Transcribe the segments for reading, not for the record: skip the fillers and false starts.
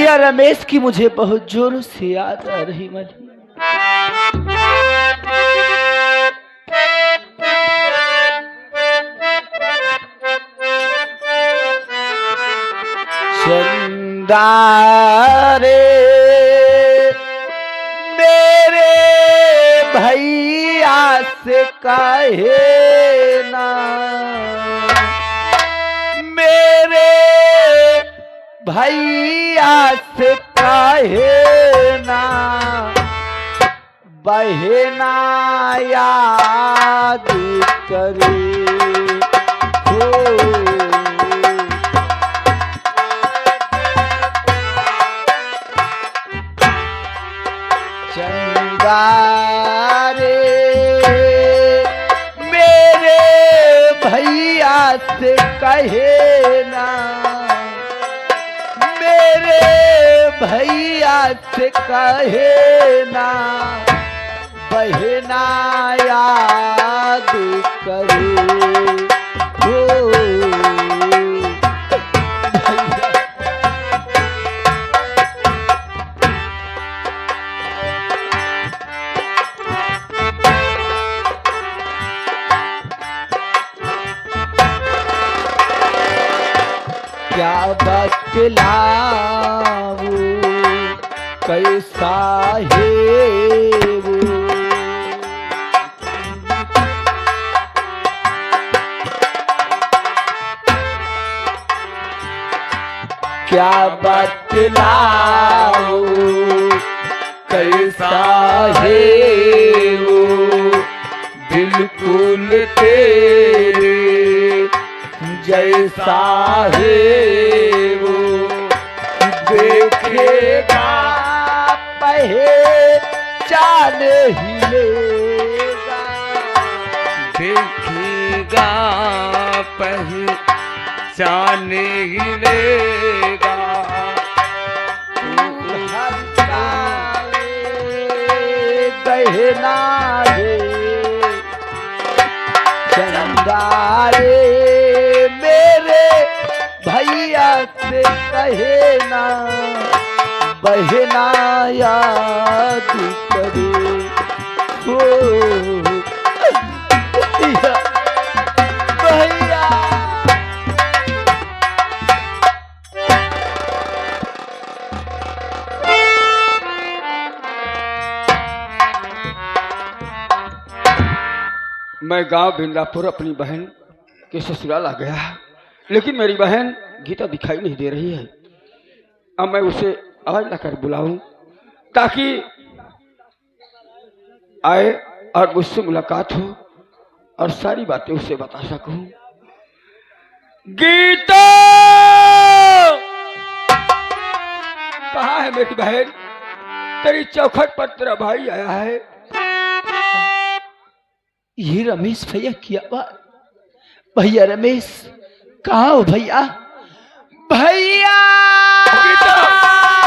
भैया रमेश की मुझे बहुत जोरों से याद आ रही मली। चंदा रे मेरे भैया से कहे ना, मेरे भैया से कहे ना, बहना याद करे चंदा रे मेरे भैया से कहे ना, मेरे भैया से कहे ना, बहना याद करे क्या बतलाऊं कैसा है वो, क्या बतलाऊं कैसा है वो, बिल्कुल तेरे जैसा है वो, देखेगा पहचान ही लेगा, देखेगा पहचान ही लेगा, गहना है चंदा रे मेरे भैया से कहे ना, बहना याद करे हो भैया। मैं गांव भिंडापुर अपनी बहन के ससुराल आ गया, लेकिन मेरी बहन गीता दिखाई नहीं दे रही है। अब मैं उसे आवाज लाकर बुलाऊं ताकि आए और मुझसे मुलाकात हो और सारी बातें उसे बता सकूं। गीता कहाँ है मेरी बहन? तेरी चौखट पर तेरा भाई आया है। ये रमेश भैया की आवाज। भैया रमेश कहाँ हो भैया? भैया गीता,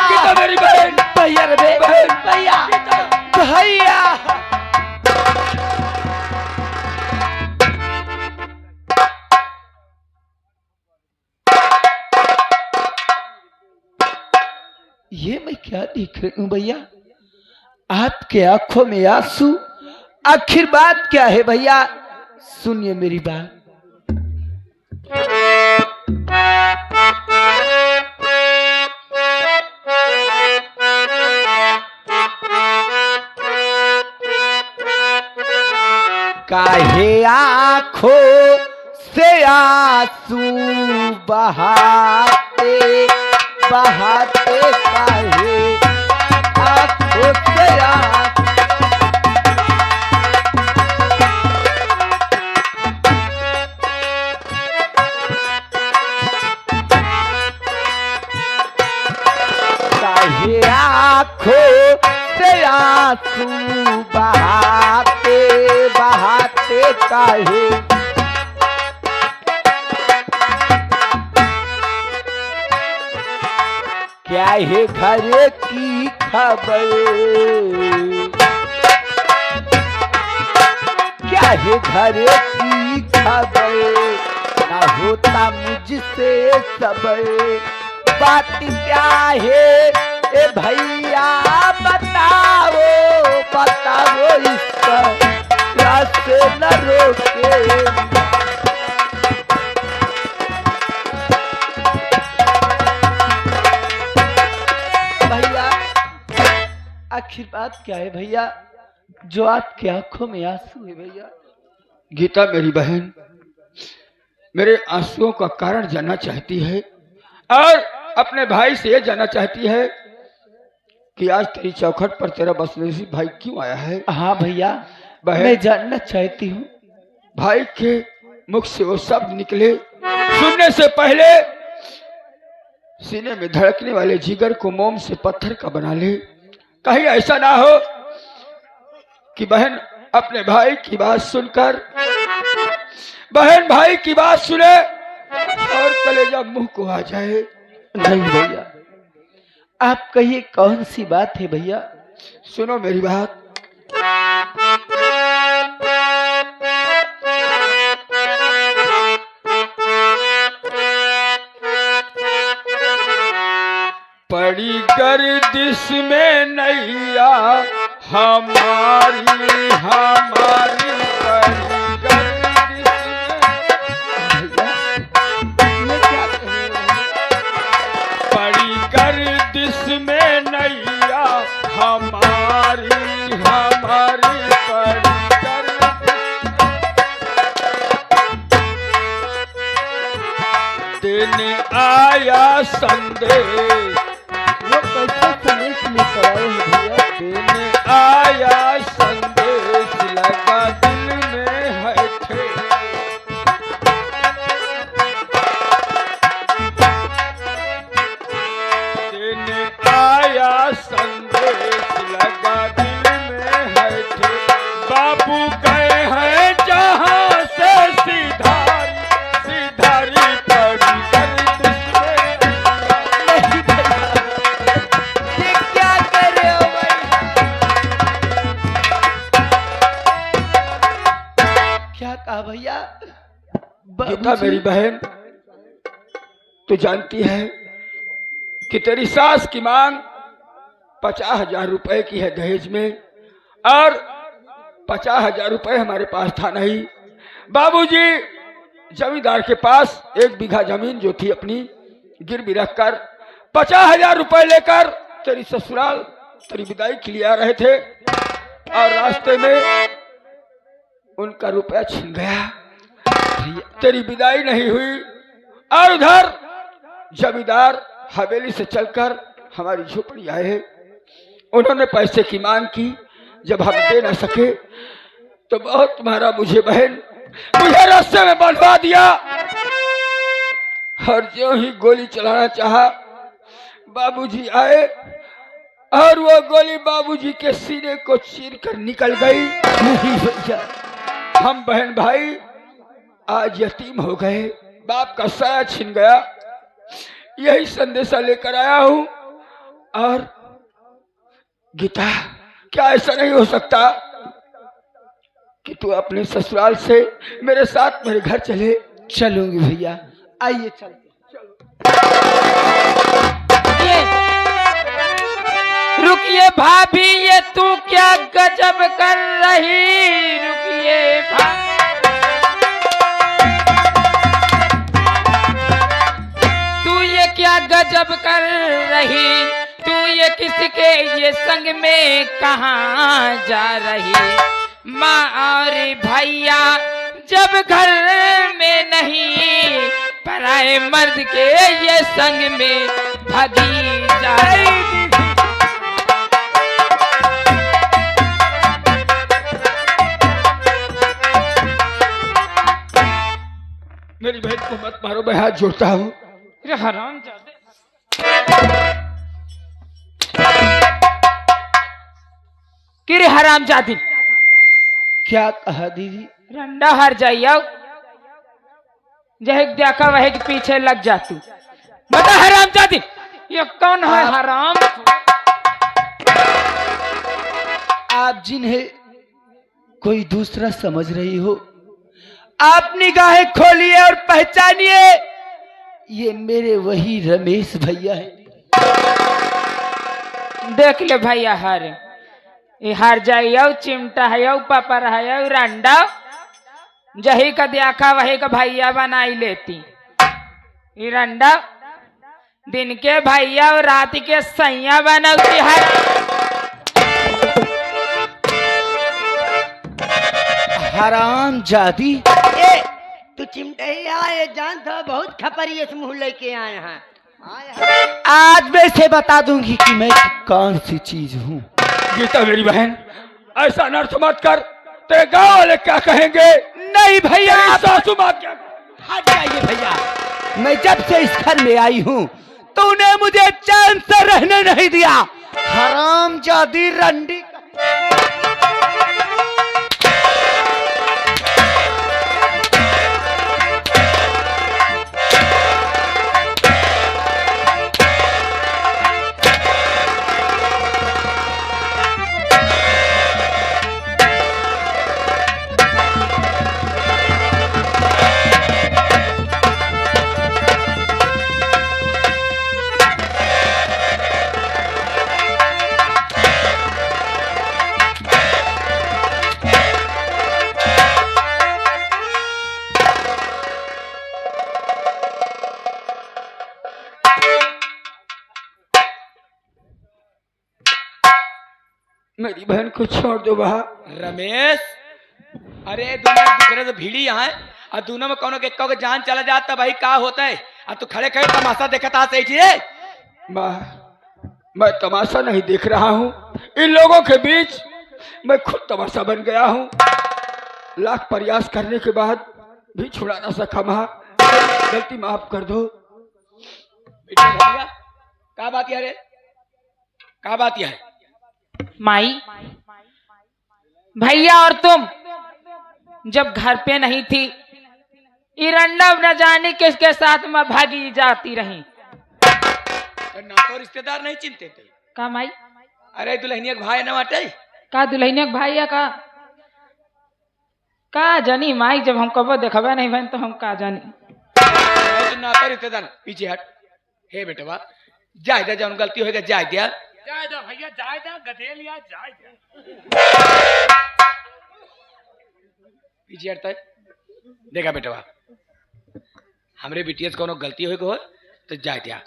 गीता मेरी बहन। भैया रमेश भैया भैया ये मैं क्या देख रही हूँ भैया? आपके आंखों में आंसू, आखिर बात क्या है भैया? सुनिए मेरी बात। काहे आंखों से आंसू बहाते बहाते, काहे आंखों से आंसू, काहे आंखों से आंसू बहाते बहाते, काहे क्या है घर की खबर, क्या है घर की खबर, ना होता मुझसे सबर, बात क्या है ए भैया बताओ बताओ इसका रास्ते न रोके। भैया आखिर बात क्या है भैया जो आपकी आंखों में आंसू है भैया? गीता मेरी बहन मेरे आंसुओं का कारण जानना चाहती है और अपने भाई से यह जानना चाहती है कि आज तेरी चौखट पर तेरा बसनेसी भाई क्यों आया है। हाँ भैया बहन मैं जानना चाहती हूँ। भाई के मुख से वो शब्द निकले सुनने से पहले सीने में धड़कने वाले जिगर को मोम से पत्थर का बना ले। कहीं ऐसा ना हो कि बहन अपने भाई की बात सुनकर बहन भाई की बात सुने और कलेजा मुंह को आ जाए। नहीं भैया आप कहिए कौन सी बात है भैया? सुनो मेरी बात। पड़ी गर्दिश में नैया हमारी हमारी पड़ी गर्दिश पड़ी गर्दिश में नैया हमारी हमारी पड़ी गर्दिश देने आया संदेश। वो कैसे संदेश लेकर आए हैं भैया? देने आया संदेश लगा दिल में है ठेस। देने आया संदेश लगा दिल में है ठेस। बाबू गए हैं जहां से सिधारी सिधारी पड़ी गर्दिश में। नहीं भैया ये क्या कर रहे हो भैया? क्या कहा भैया? गीता बाबूजी, मेरी बहन तू जानती है कि तेरी सास की मांग 50,000 रुपए की है दहेज में और 50,000 रुपए हमारे पास था नहीं। बाबूजी जमींदार के पास 1 बीघा जमीन जो थी अपनी गिरवी रखकर 50,000 रुपए लेकर तेरी ससुराल तेरी विदाई के लिए आ रहे थे और रास्ते में उनका रुपया छिन गया। तेरी विदाई नहीं हुई और उधर जमींदार हवेली से चलकर हमारी झोपड़ी आए। उन्होंने पैसे की मांग की। जब हम दे न सके तो बहुत मारा मुझे बहन, मुझे रास्ते में बंधवा दिया और जो ही गोली चलाना चाहा बाबूजी आए और वो गोली बाबूजी के सीने को चीर कर निकल गई। नहीं भैया हम बहन भाई आज यतीम हो गए, बाप का साया छिन गया। यही संदेशा लेकर आया हूं। और गीता क्या ऐसा नहीं हो सकता कि तू अपने ससुराल से मेरे साथ मेरे घर चले? चलूंगी भैया आइए चलते। रुकिए भाभी ये तू क्या गजब कर रही। रुकिए भाभी तू ये क्या गजब कर रही। तू ये किसके ये संग में कहाँ जा रही। माँ और भैया जब घर में नहीं पराए मर्द के ये संग में भागी जा रही। मेरी बहन को मत मारो, मैं हाथ जोड़ता हूँ। हरामजादे किरे हरामजादी क्या कहा दीदी? रंडा हर जाइयो जहे देखा वह के पीछे लग जाती। बता हरामजादी ये कौन है हराम। आप जिन्हें कोई दूसरा समझ रही हो आप निगाहें खोलिए और पहचानिए ये मेरे वही रमेश भैया है। देख ले भैया हर ये हर जाइयो चिमटा है पापड़ है रंडा जही का देखा वही का भैया बनाई लेती ये रंडा दिन के भैया और रात के सैया बनौती है। हराम जादी। ए तू चिमटे आए जान तो बहुत खपरी मुंह लेके आए हैं। आज मैं इसे बता दूंगी कि मैं कौन सी चीज हूँ। गीता मेरी बहन ऐसा नर्थ मत कर, तेरे गाँव वाले क्या कहेंगे? नहीं भैया, तेरी सासू माँ क्या? हट जाइए भैया। मैं जब से इस घर में आई हूँ तो उन्हें मुझे चैन से रहने नहीं दिया। हराम जादी रंडी। मेरी बहन को छोड़ दो बहा। रमेश, अरे दोनों एक दूसरे से भीड़ी यहाँ और दोनों में कोनो के जान चला जाता भाई क्या होता है? अब तू खड़े खड़े तमाशा देखता सही चीज। मैं तमाशा नहीं देख रहा हूँ, इन लोगों के बीच मैं खुद तमाशा बन गया हूँ। लाख प्रयास करने के बाद भी छुड़ा ना सका माँ, गलती माफ कर दो। क्या बात है रे? क्या बात है? माई भैया और तुम जब घर पे नहीं थी इरंडा न जाने किसके साथ में भागी जाती रही। ना तो रिश्तेदार नहीं चिंते थे का माई? अरे दुल्हनिया के भाई न बाटे का दुल्हनिया के भाई का जानी माई, जब हम कबो देखबे नहीं बहन तो हम का जानी। ना तो रिश्तेदार पीछे हट। हे बेटवा जाए दे, जब गलती होगा जाए दिया भैया जाए दे, गधे लिया जाए दे। पीछे हटता है। देखा बेटवा हमरे बिटिया कोनो गलती हो तो जाए दिया,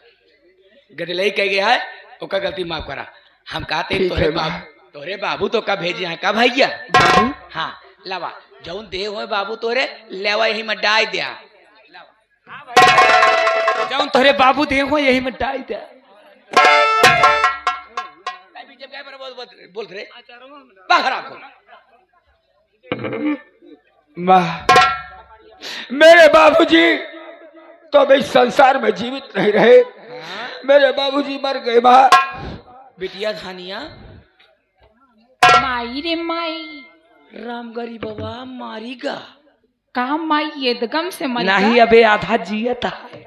गदलई कह गया है ओका गलती माफ करा। हम कहते तोरे बाबू तो का भेजे हैं का भैया बाबू? हाँ लावा जौन दे हो बाबू तोरे लेवा यही में डाई दिया। जौन तोरे बाबू दे हो यही में डाई दिया। बोल रहे बाहर आको। माँ, मेरे बाबूजी तो अब इस संसार में जीवित नहीं रहे। मेरे बाबूजी मर गए माँ। बिटिया धानिया माई रे माई, राम गरी बाबा मारीगा का माई ये दगम से मर नहीं, अबे आधा जियता है।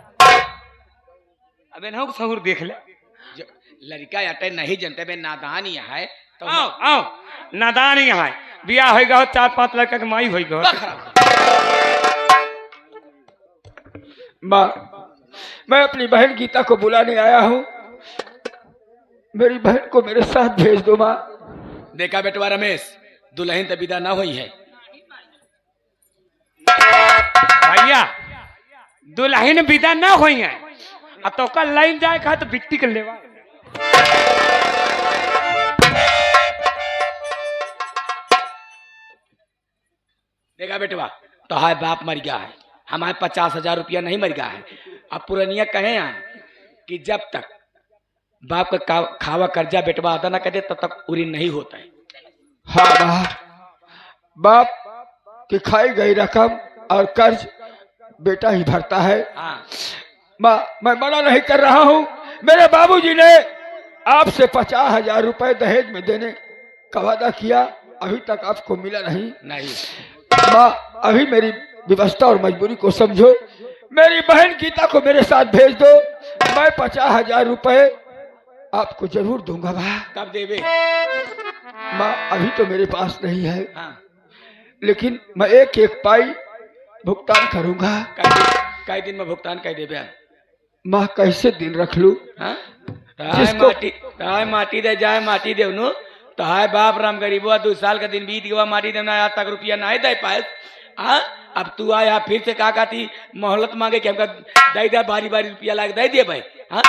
अबे ना सहूर देख ले, लड़का अटे नहीं जनते बे नादान ही है तो आओ आओ नादान ही है। बिया होगा 4-5 लड़का के माई होगा। माँ, मैं अपनी बहन गीता को बुलाने आया हूँ, मेरी बहन को मेरे साथ भेज दो माँ। देखा बेटवा रमेश, दुल्हन तो विदा ना हुई है। भैया दुल्हन विदा ना हुई है तो कल लाइन जाए कहा तो बिट्टी कर लेवा। देखा बेटवा तो हाय बाप मर गया है, हमारे 50,000 रुपया नहीं मर गया है। अब पुरानिया कहे हैं कि जब तक बाप का खावा कर्जा बेटवा अदा ना करे तब तक उरी नहीं होता है। हाँ माँ, बाप की खाई गई रकम और कर्ज बेटा ही भरता है। हाँ माँ, मैं मना नहीं कर रहा हूँ। मेरे बाबूजी ने आपसे 50,000 रुपए दहेज में देने का वादा किया, अभी तक आपको मिला नहीं। नहीं माँ, अभी मेरी व्यवस्था और मजबूरी को समझो। मेरी बहन गीता को मेरे साथ भेज दो, मैं 50,000 रुपए आपको जरूर दूंगा माँ। कब देवे? माँ, अभी तो मेरे पास नहीं है, हाँ लेकिन मैं एक एक पाई भुगतान करूंगा। कई दिन में भुगतान कर देवे? माँ कैसे दिन रख लू? हाँ? ताय जिसको- माटी दे जाए माटी देवनु ताय बाप राम गरीबो 2 साल का दिन बीत गया माटी देना आज तक रुपया नहीं दे पाए। हाँ अब तू आया फिर से का थी मोहलत मांगे कि हमका दे दे बारी बारी रुपया लाग दे दिए भाई। हाँ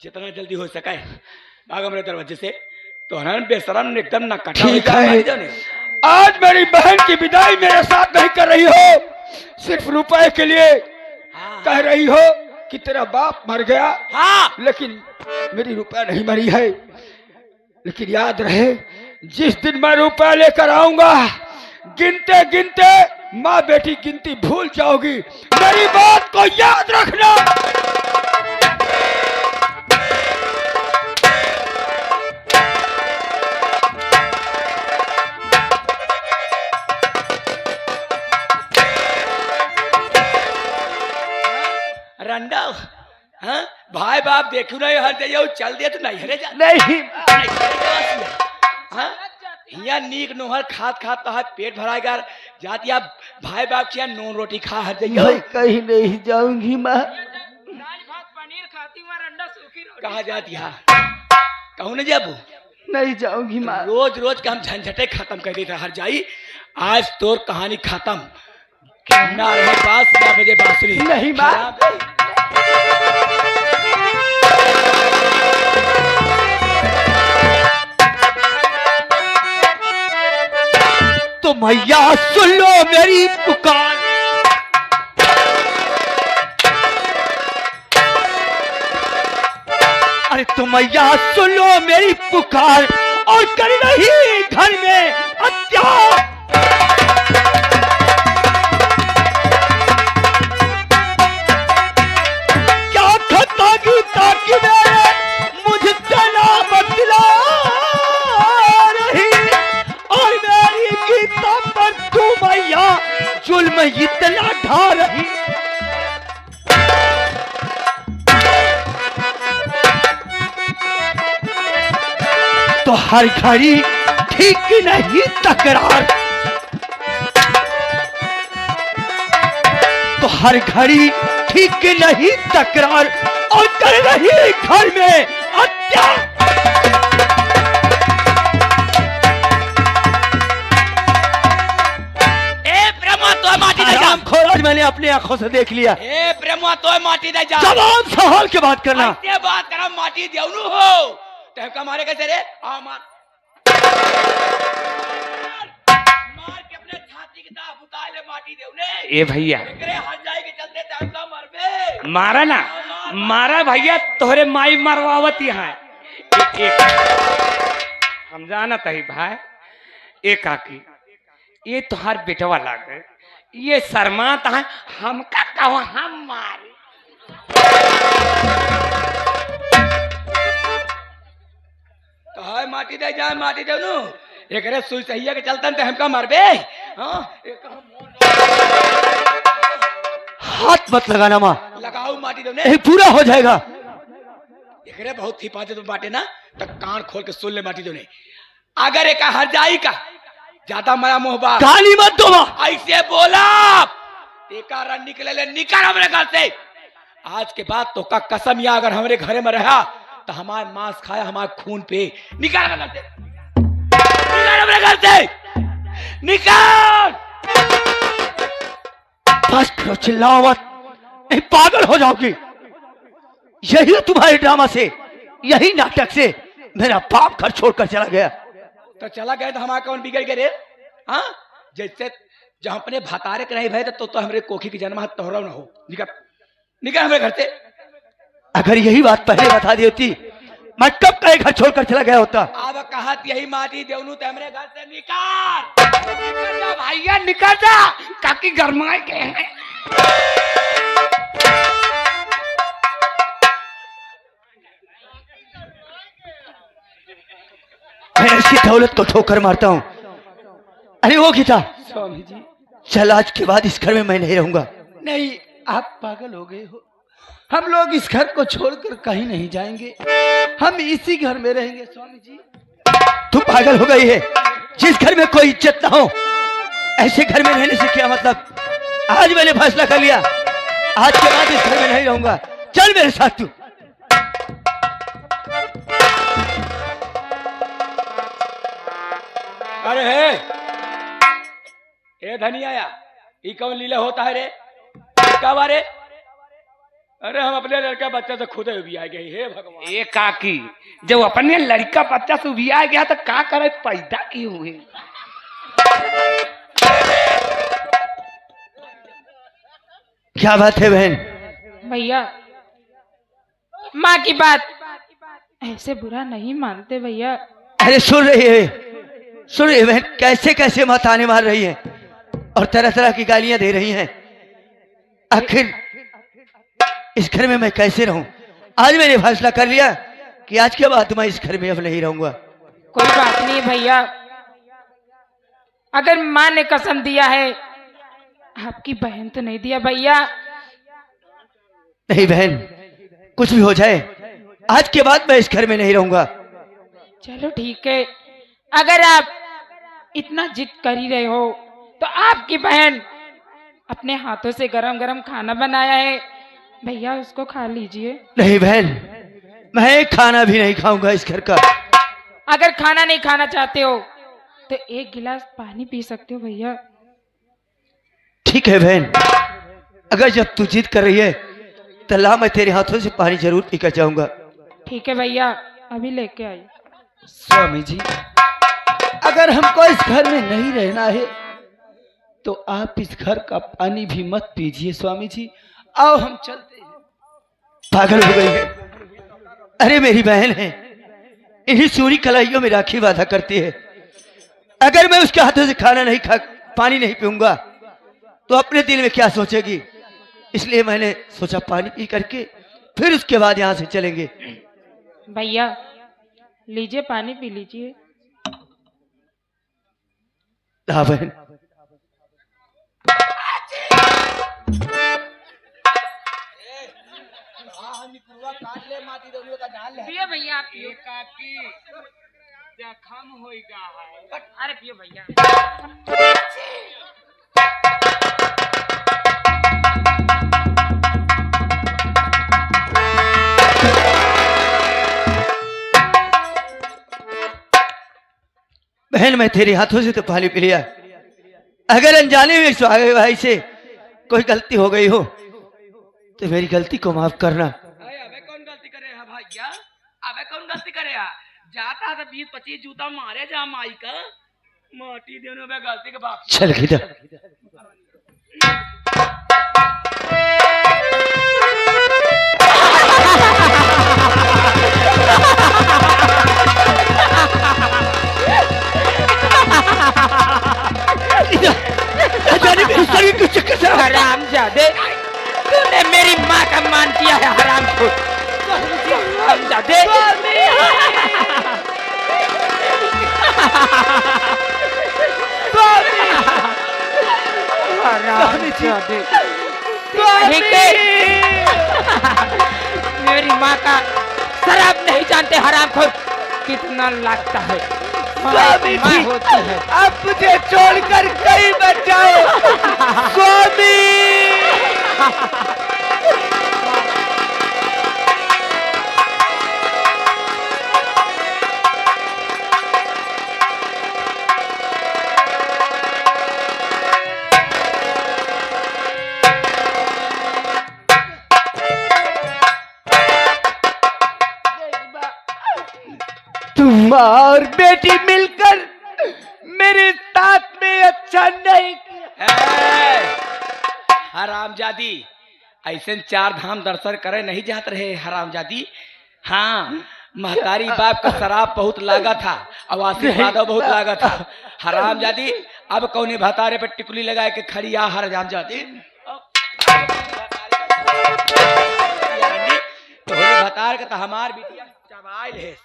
जितना जल्दी हो सके भाग हमारे दरवाजे से। तो हनन बेशरम एकदम ना कटा ठीक है, आज मेरी बहन की विदाई मेरे साथ नहीं कर रही हो, सिर्फ रुपए के लिए कह रही हो कि तेरा बाप मर गया। हाँ लेकिन मेरी रुपया नहीं मरी है। लेकिन याद रहे, जिस दिन मैं रुपया लेकर आऊंगा, गिनते गिनते माँ बेटी गिनती भूल जाओगी। मेरी बात को याद रखना। रंडा हाँ भाई बाप देखू नहीं हर जाइए चल दिया तो नहीं हरे जा नहीं हाँ यहाँ नीक नोहर खात खात तो पेट भराएगा जाती आप भाई बाप किया नून रोटी खा हर मैं जाइए कहीं नहीं जाऊंगी माँ। दाल भात पनीर खाती वहाँ अंडा सूखी रोटी कहा जाती है कहूँ न जाबू नहीं जाऊंगी माँ। रोज रोज का हम झंझटे खत्म कर देते हर जाई। आज तोर कहानी खत्म ना रहे पास ना बजे बांसुरी नहीं माँ। तो मैया सुन लो मेरी पुकार, अरे तो मैया सुन लो मेरी पुकार और कर रही घर में अत्याचार। क्या खता की ताकि मेरे मुझसे ना बदला रही और मेरी गीता पर तू मैया जुल्म इतना ढा रही। तो हर घड़ी ठीक नहीं तकरार, तो हर घड़ी ठीक नहीं तकरार और कर रही घर में अत्याचार। ए ब्रह्मा तो माटी दे जा आराम खोर आज मैंने अपनी आंखों से देख लिया। ए ब्रह्मा तो माटी दे जा जवाब सवाल के बात करना। ऐसे बात करा माटी देवनु हो तहका मारे कैसे रे आ मार मार के अपने छाती की दाब उतार ले माटी देवने। ए भैया एकरे हट जाए के चलते तहका मरबे मारा ना मारा भैया तोहरे माई मरवावत यहाँ हम जाना तही भाई एक आकी ये तुहार बेटवा लागे ये शर्माता है हमका कहो हम मारे तो हाय माटी दे जा माटी देवनु एकरे सुई सहिया के चलतन ते हमका मरबे। हां एक हाथ मत लगाना माँ, लगाओ माटी देवने ये पूरा हो जाएगा। एकरे बहुत हिफाजत में बाटे ना तो कान खोल के सुन ले माटी देवने। अगर एक हर जाई का ज्यादा माया मोहबा गाली मत दो माँ। ऐसे बोला टेका रन निकले ले निकल हमरे घर से। आज के बाद तो का कसम या अगर हमारे घरे में रहा तो हमारे मांस खाया हमारे खून पे निकल हमरे घर से निकल हमरे घर से निकल। बस करो चिल्लाओ मत, नहीं पागल हो जाओगी। यही तुम्हारे ड्रामा से यही नाटक से मेरा बाप घर छोड़कर चला गया। तो चला गए तो हमारा कौन बिगड़ गए रे। हाँ जैसे जहां अपने भतारे के नहीं भय तो हमरे कोखी की जन्म तोहरा न हो। निकल निकल हमारे घर से। अगर यही बात पहले बता दी होती मैं कब का घर छोड़कर चला गया होता। अब कहत यही माटी देवनु ते हमरे घर से निकाल निकल जा भैया निकल जा काकी गरमाए के हैं इसकी दौलत को ठोकर मारता हूँ। अरे वो गीता, स्वामी जी चल आज के बाद इस घर में मैं नहीं रहूंगा। नहीं, आप पागल हो गए हो। हम लोग इस घर को छोड़कर कहीं नहीं जाएंगे, हम इसी घर में रहेंगे स्वामी जी। तू पागल हो गई है? जिस घर में कोई इज्जत ना हो ऐसे घर में रहने से क्या मतलब? आज मैंने फैसला कर लिया, आज के बाद इस घर में नहीं रहूंगा। चल मेरे साथ तू। अरे है ए धनिया या ये कौन लीला होता है रे? क्या बारे? अरे हम अपने लड़का बच्चा से खुद भी आ गए। हे भगवान, ए काकी, जब अपने लड़का बच्चा से भी आ गया तो का करे, पैदा की हुए। क्या बात है बहन? भैया माँ की बात ऐसे बुरा नहीं मानते भैया। अरे सुन रही है बहन, कैसे कैसे मत आने मार रही है और तरह तरह की गालियां दे रही हैं। आखिर इस घर में मैं कैसे रहूं? आज मैंने फैसला कर लिया कि आज के बाद मैं इस घर में अब नहीं रहूंगा। कोई बात नहीं भैया, अगर माँ ने कसम दिया है, आपकी बहन तो नहीं दिया भैया। नहीं बहन, कुछ भी हो जाए आज के बाद मैं इस घर में नहीं रहूंगा। चलो ठीक है, अगर आप इतना जिद कर ही रहे हो तो आपकी बहन अपने हाथों से गरम गरम खाना बनाया है भैया, उसको खा लीजिए। नहीं बहन, मैं खाना भी नहीं खाऊंगा इस घर का। अगर खाना नहीं खाना चाहते हो तो एक गिलास पानी पी सकते हो भैया। ठीक है बहन, अगर जब तू जिद कर रही है तो ला, मैं तेरे हाथों से पानी जरूर पीकर जाऊंगा। ठीक है भैया, अभी लेके आइए। स्वामी जी अगर हमको इस घर में नहीं रहना है तो आप इस घर का पानी भी मत पीजिए स्वामी जी। आओ हम चलते हैं। पागल हो गई है? अरे मेरी बहन है, इन्हीं सूरी कलाइयों में राखी बांधा करती है। अगर मैं उसके हाथों से खाना नहीं खा, पानी नहीं पीऊंगा तो अपने दिल में क्या सोचेगी? इसलिए मैंने सोचा पानी पी करके फिर उसके बाद यहां से चलेंगे। भैया लीजिए, पानी पी लीजिए। हाँ बहन। पियो भैया, आप पियो। काकी जखम होइगा है। अरे पियो भैया। बहन मैं तेरे हाथों से तो पानी पी लिया, अगर अनजाने में सुहागे भाई से कोई गलती हो गई हो तो मेरी गलती को माफ करना। अबे कौन गलती करे है भैया? अबे कौन गलती करे है? जाता तो 20-25 जूता मारे जा माई का माटी देने में गलती के बाप। चल गीता। हरामजादे, तूने मेरी माँ का मान किया है हरामखोर। हरामजादे। हरामजादे। ठीक है, मेरी माँ का शराब नहीं जानते हरामखोर कितना लगता है। स्वामी माँ जी, होती है। अब मुझे छोड़कर कहीं मत जाओ स्वामी। तुम और बेटी मिलकर मेरे साथ में अच्छा नहीं किया। हरामजादी ऐसे 4 धाम दर्शन करे नहीं जात रहे हरामजादी। हाँ, महतारी बाप का शराब बहुत लागा था, आशीर्वाद बहुत लागा था। हरामजादी अब कौने भतारे पे टिकुली लगाए के खड़ी आ हरामजादी। तो भतार का तो हमार बिटिया चबाइल है।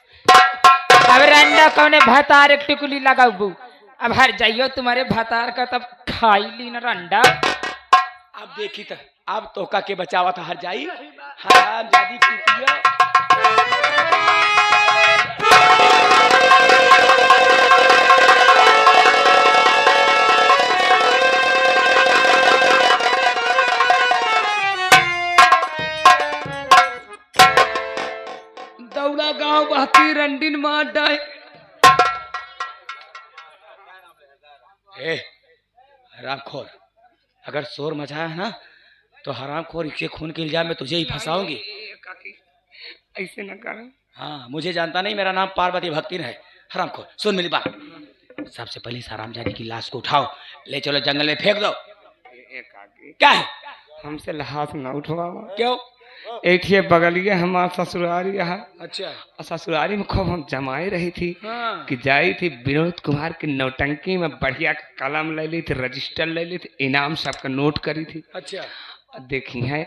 अब रंडा कौने भतार एक टिकुली लगाबू। अब हर जाइयो तुम्हारे भतार का तब खाई ली न रंडा। अब देखी तो अब तोका के बचावा था हर जाई हराम जादी पीतिया। दौड़ा गांव बहती रंडीन मार डाय। ए हरामखोर, अगर शोर मचाया है ना तो हरामखोर इसके खून के इल्जाम में तुझे ही फंसाऊंगी। ऐसे न कर। हाँ मुझे जानता नहीं, मेरा नाम पार्वती भक्तिन है। हरामखोर सुन मेरी बात, सबसे पहले इस हरामजादी की लाश को उठाओ, ले चलो जंगल में फेंक दो। क्या है? हमसे हाथ न उठवावा। क्यों? एक ही बगलिए हमारा ससुरारी है। अच्छा। और ससुरारी में खूब हम जमाई रही थी हाँ। कि जाई थी विनोद कुमार की नौटंकी में बढ़िया कलम ले ली थी, रजिस्टर ले ली थी, इनाम सबका नोट करी थी। अच्छा। देखी है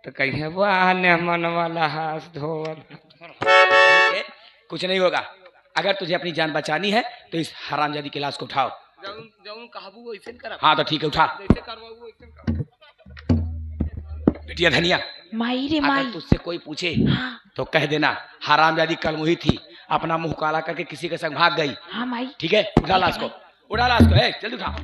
तो कही है वाह ने मन वाला हाथ धोवल। ठीक है, कुछ नहीं होगा। अगर तुझे अपनी जान बचानी है तो इस हरामजादी की लाश को उठाओ। हाँ तो ठीक है, उठा। बिटिया धनिया, माई रे अगर माई। तुझसे कोई पूछे तो कह देना हरामजादी कल वही थी, अपना मुंह काला करके किसी के संग भाग गई। हाँ माई। ठीक है, उठा लाश को, उठा लाश को, है जल्दी उठा।